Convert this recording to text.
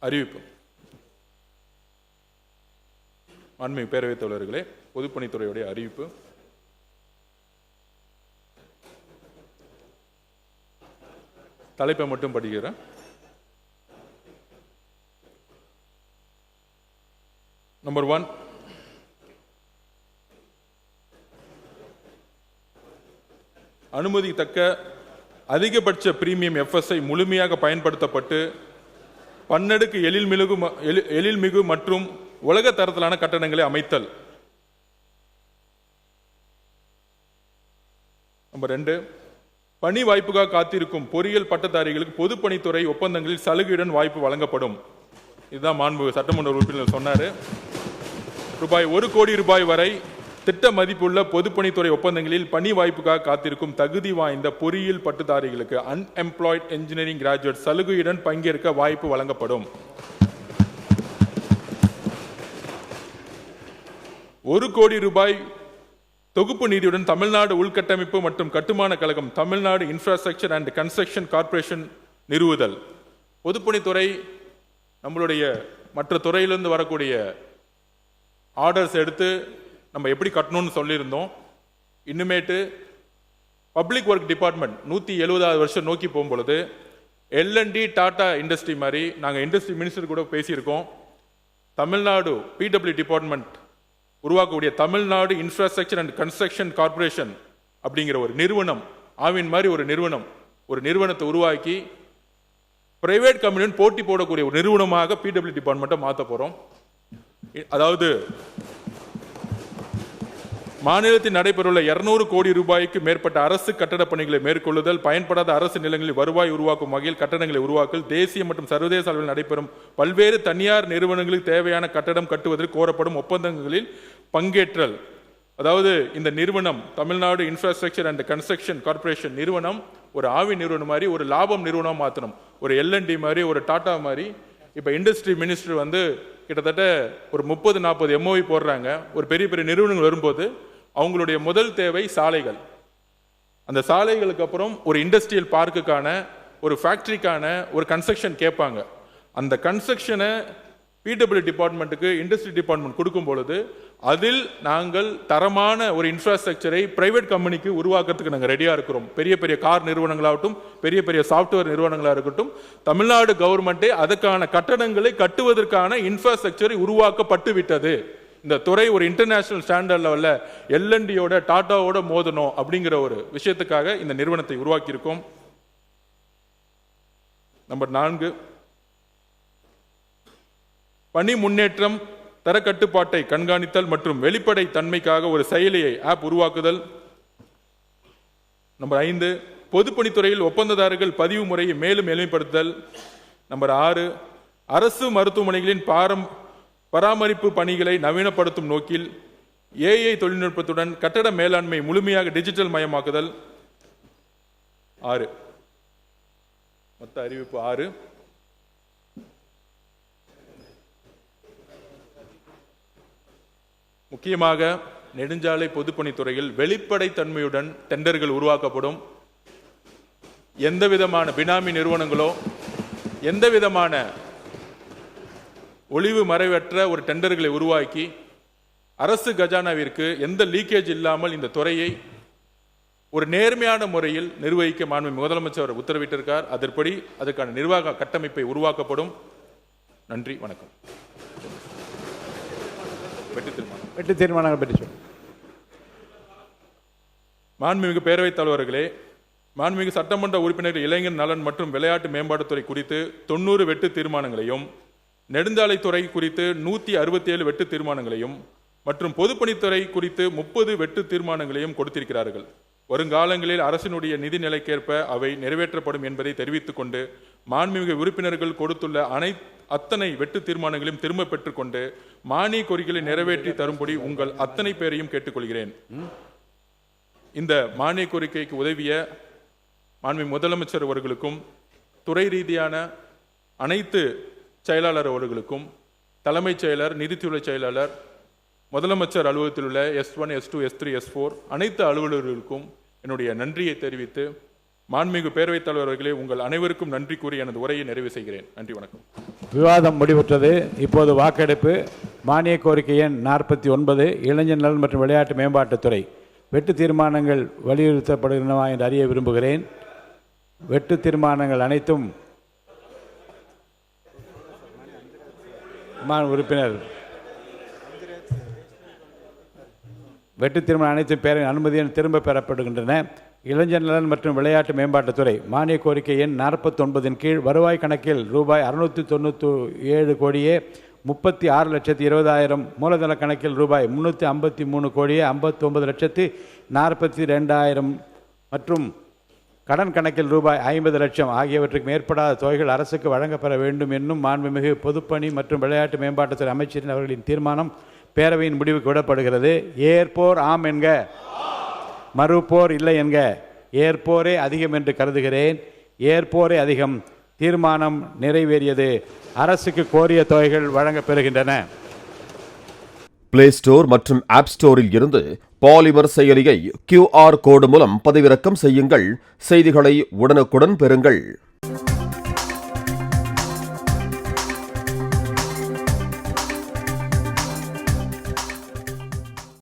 அறிவிப்பு. மாண்புமிகு பேரவைத் தலைவர்களே, பொதுப்பணித்துறையுடைய அறிவிப்பு. தலைப்பை மட்டும் படிக்கிறேன். நம்பர் 1, அனுமதித்தக்க அதிகபட்ச பிரீமியம் எஃப்எஸ்ஐ முழுமையாக பயன்படுத்தப்பட்டு பன்னடுக்கு எழில்மிகு மற்றும் உலக தரத்திலான கட்டடங்களை அமைத்தல். நம்பர் 2, பணி வாய்ப்புக்காக காத்திருக்கும் பொறியியல் பட்டதாரிகளுக்கு பொதுப்பணித்துறை ஒப்பந்தங்களில் சலுகையுடன் வாய்ப்பு வழங்கப்படும். இதுதான் மாண்புமிகு சட்டமன்ற உறுப்பினர் சொன்னார். ₹1 கோடி வரை திட்ட மதிப்புள்ள பொதுப்பணித்துறை ஒப்பந்தங்களில் பணி வாய்ப்புக்காக காத்திருக்கும் தகுதி வாய்ந்த பொறியியல் பட்டதாரிகளுக்கு அன்எம்ப்ளாய்ட் என்ஜினியரிங் கிராஜுவேட் சலுகையுடன் பங்கேற்க வாய்ப்பு வழங்கப்படும். ₹1 கோடி தொகுப்பு நிதியுடன் தமிழ்நாடு உள்கட்டமைப்பு மற்றும் கட்டுமான கழகம் Tamil Nadu infrastructure and construction corporation நிறுவுதல். பொதுப்பணித்துறை நம்மளுடைய மற்ற துறையிலிருந்து வரக்கூடிய ஆர்டர்ஸ் எடுத்து நம்ம எப்படி கட்டணும்னு சொல்லியிருந்தோம். இன்னுமேட்டு பப்ளிக் ஒர்க் டிபார்ட்மெண்ட் 170வது வருஷம் நோக்கி போகும்பொழுது L&D டாடா இண்டஸ்ட்ரி மாதிரி நாங்கள் இண்டஸ்ட்ரி மினிஸ்டர் கூட பேசியிருக்கோம். தமிழ்நாடு PW டிபார்ட்மெண்ட் உருவாக்கக்கூடிய Tamil Nadu infrastructure and construction corporation அப்படிங்கிற ஒரு நிறுவனம், ஆவின் மாதிரி ஒரு நிறுவனத்தை உருவாக்கி பிரைவேட் கம்பெனியுடன் போட்டி போடக்கூடிய ஒரு நிறுவனமாக PW டிபார்ட்மெண்ட்டை மாற்ற போகிறோம். அதாவது மாநிலத்தில் நடைபெறவுள்ள ₹200 கோடி மேற்பட்ட அரசு கட்டட பணிகளை மேற்கொள்ளுதல், பயன்படாத அரசு நிலங்களில் வருவாய் உருவாக்கும் வகையில் கட்டடங்களை உருவாக்கல், தேசிய மற்றும் சர்வதேச அளவில் நடைபெறும் பல்வேறு தனியார் நிறுவனங்களுக்கு தேவையான கட்டடம் கட்டுவதற்கு கோரப்படும் ஒப்பந்தங்களில் பங்கேற்றல். அதாவது இந்த நிறுவனம் Tamil Nadu infrastructure and construction corporation நிறுவனம் ஒரு ஆவி நிறுவனம் மாதிரி ஒரு லாபம் நிறுவனம் மாற்றணும். ஒரு L&D மாதிரி ஒரு டாடா மாதிரி. இப்போ இண்டஸ்ட்ரி மினிஸ்டர் கிட்டத்தட்ட ஒரு 30-40 MOU போடுறாங்க. ஒரு பெரிய பெரிய நிறுவனங்கள் வரும்போது அவங்களுடைய முதல் தேவை சாலைகள். அந்த சாலைகளுக்கு அப்புறம் ஒரு இண்டஸ்ட்ரியல் பார்க்குக்கான ஒரு ஃபேக்டரிக்கான ஒரு கன்ஸ்ட்ரக்ஷன் கேட்பாங்க. அந்த கன்ஸ்ட்ரக்ஷனை PW டிபார்ட்மெண்ட்டுக்கு இண்டஸ்ட்ரி டிபார்ட்மெண்ட் கொடுக்கும் பொழுது அதில் நாங்கள் தரமான ஒரு இன்ஃப்ராஸ்ட்ரக்சரை பிரைவேட் கம்பெனிக்கு உருவாக்குறதுக்கு நாங்கள் ரெடியாக இருக்கிறோம். பெரிய பெரிய கார் நிறுவனங்களாகட்டும், பெரிய பெரிய சாஃப்ட்வேர் நிறுவனங்களாக இருக்கட்டும், தமிழ்நாடு கவர்மெண்ட்டே அதுக்கான கட்டடங்களை கட்டுவதற்கான இன்ஃப்ராஸ்ட்ரக்சரை உருவாக்கப்பட்டு விட்டது. இந்த துறை ஒரு இன்டர்நேஷனல் ஸ்டாண்டர்ட் லெவலில் L&Dயோட டாட்டாவோட மோதணும் அப்படிங்கிற ஒரு விஷயத்துக்காக இந்த நிறுவனத்தை உருவாக்கியிருக்கோம். நம்பர் 4, பணி முன்னேற்றம் தர கட்டுப்பாட்டை கண்காணித்தல் மற்றும் வெளிப்படை தன்மைக்காக ஒரு செயலியை ஆப் உருவாக்குதல். நம்பர் 5, பொதுப்பணித்துறையில் ஒப்பந்ததாரர்கள் பதிவு முறையை மேலும் எளிமைப்படுத்துதல். நம்பர் 6, அரசு மருத்துவமனைகளின் பராமரிப்பு பணிகளை நவீனப்படுத்தும் நோக்கில் AI தொழில்நுட்பத்துடன் கட்டட மேலாண்மை முழுமையாக டிஜிட்டல் மயமாக்குதல். 6 மொத்த அறிவிப்பு 6. முக்கியமாக நெடுஞ்சாலை பொதுப்பணித்துறையில் வெளிப்படை தன்மையுடன் டெண்டர்கள் உருவாக்கப்படும். எந்த விதமான பினாமி நிறுவனங்களோ எந்த விதமான ஒளிவு மறைவற்ற ஒரு டெண்டர்களை உருவாக்கி அரசு கஜானாவிற்கு எந்த லீக்கேஜ் இல்லாமல் இந்த துறையை ஒரு நேர்மையான முறையில் நிர்வகிக்க மாண்புமிகு முதலமைச்சர் உத்தரவிட்டிருக்கார். அதன்படி அதற்கான நிர்வாக கட்டமைப்பை உருவாக்கப்படும். நன்றி, வணக்கம். வெட்டு தீர்மானங்கள் பற்றி சொல்லுங்கள். மாண்புமிகு பேரவைத் தலைவர்களே, மாண்புமிகு சட்டமன்ற உறுப்பினர்கள் இளைஞர் நலன் மற்றும் விளையாட்டு மேம்பாட்டுத்துறை குறித்து 90 வெட்டு தீர்மானங்களையும், நெடுஞ்சாலைத்துறை குறித்து 167 வெட்டு தீர்மானங்களையும் மற்றும் பொதுப்பணித்துறை குறித்து 30 வெட்டு தீர்மானங்களையும் கொடுத்திருக்கிறார்கள். வருங்காலங்களில் அரசினுடைய நிதி நிலைக்கேற்ப அவை நிறைவேற்றப்படும் என்பதை தெரிவித்துக் கொண்டு மாண்புமிகு உறுப்பினர்கள் கொடுத்துள்ள அத்தனை வெட்டு தீர்மானங்களையும் திரும்ப பெற்றுக்கொண்டு மானிய கோரிக்கைகளை நிறைவேற்றி தரும்படி உங்கள் அத்தனை பேரையும் கேட்டுக்கொள்கிறேன். இந்த மானிய கோரிக்கைக்கு உதவிய மாண்புமிகு முதலமைச்சர் அவர்களுக்கும் துறை ரீதியான அனைத்து செயலாளர் அவர்களுக்கும் தலைமைச் செயலர், நிதித்துறை செயலாளர், முதலமைச்சர் அலுவலகத்தில் உள்ள S1, S2, S3, S4 அனைத்து அலுவலர்களுக்கும் என்னுடைய நன்றியை தெரிவித்து மாண்புமிகு பேரவைத் தலைவர்களே, உங்கள் அனைவருக்கும் நன்றி கூறி எனது உரையை நிறைவு செய்கிறேன். நன்றி, வணக்கம். விவாதம் முடிவுற்றது. இப்போது வாக்கெடுப்பு. மானிய கோரிக்கை எண் 49 இளைஞர் நலன் மற்றும் விளையாட்டு மேம்பாட்டுத்துறை. வெட்டு தீர்மானங்கள் வலியுறுத்தப்படுகின்றனவா என்று அறிய விரும்புகிறேன். வெட்டு தீர்மானங்கள் அனைத்தும் உறுப்பினர் வெட்டு தீர்மானம் அனைத்தும் பேரின் அனுமதியுடன் திரும்ப பெறப்படுகின்றன. இளைஞர் நலன் மற்றும் விளையாட்டு மேம்பாட்டுத்துறை. மானிய கோரிக்கை எண் 49 கீழ் வருவாய் கணக்கில் ரூபாய் 697 கோடியே 36,20,000, மூலதன கணக்கில் ரூபாய் 353 கோடியே 59,42,000 மற்றும் கடன் கணக்கில் ரூபாய் 50 லட்சம் ஆகியவற்றுக்கு மேற்படாத தொகைகள் அரசுக்கு வழங்கப்பெற வேண்டும் என்னும் மாண்புமிகு பொதுப்பணி மற்றும் விளையாட்டு மேம்பாட்டுத்துறை அமைச்சரின் அவர்களின் தீர்மானம் பேரவையின் முடிவுக்கு விடப்படுகிறது. ஏற்போர் ஆம் என்க, மறுப்போர் இல்லை என்க. ஏற்போரே அதிகம் என்று கருதுகிறேன். ஏற்போரே அதிகம். தீர்மானம் நிறைவேறியது. அரசுக்கு கோரிய தொகைகள் வழங்கப் பெறுகின்றன. பிளே ஸ்டோர் மற்றும் ஆப் ஸ்டோரில் இருந்து பாலிமர் செயலியை QR கோடு மூலம் பதிவிறக்கம் செய்யுங்கள். செய்திகளை உடனுக்குடன் பெறுங்கள்.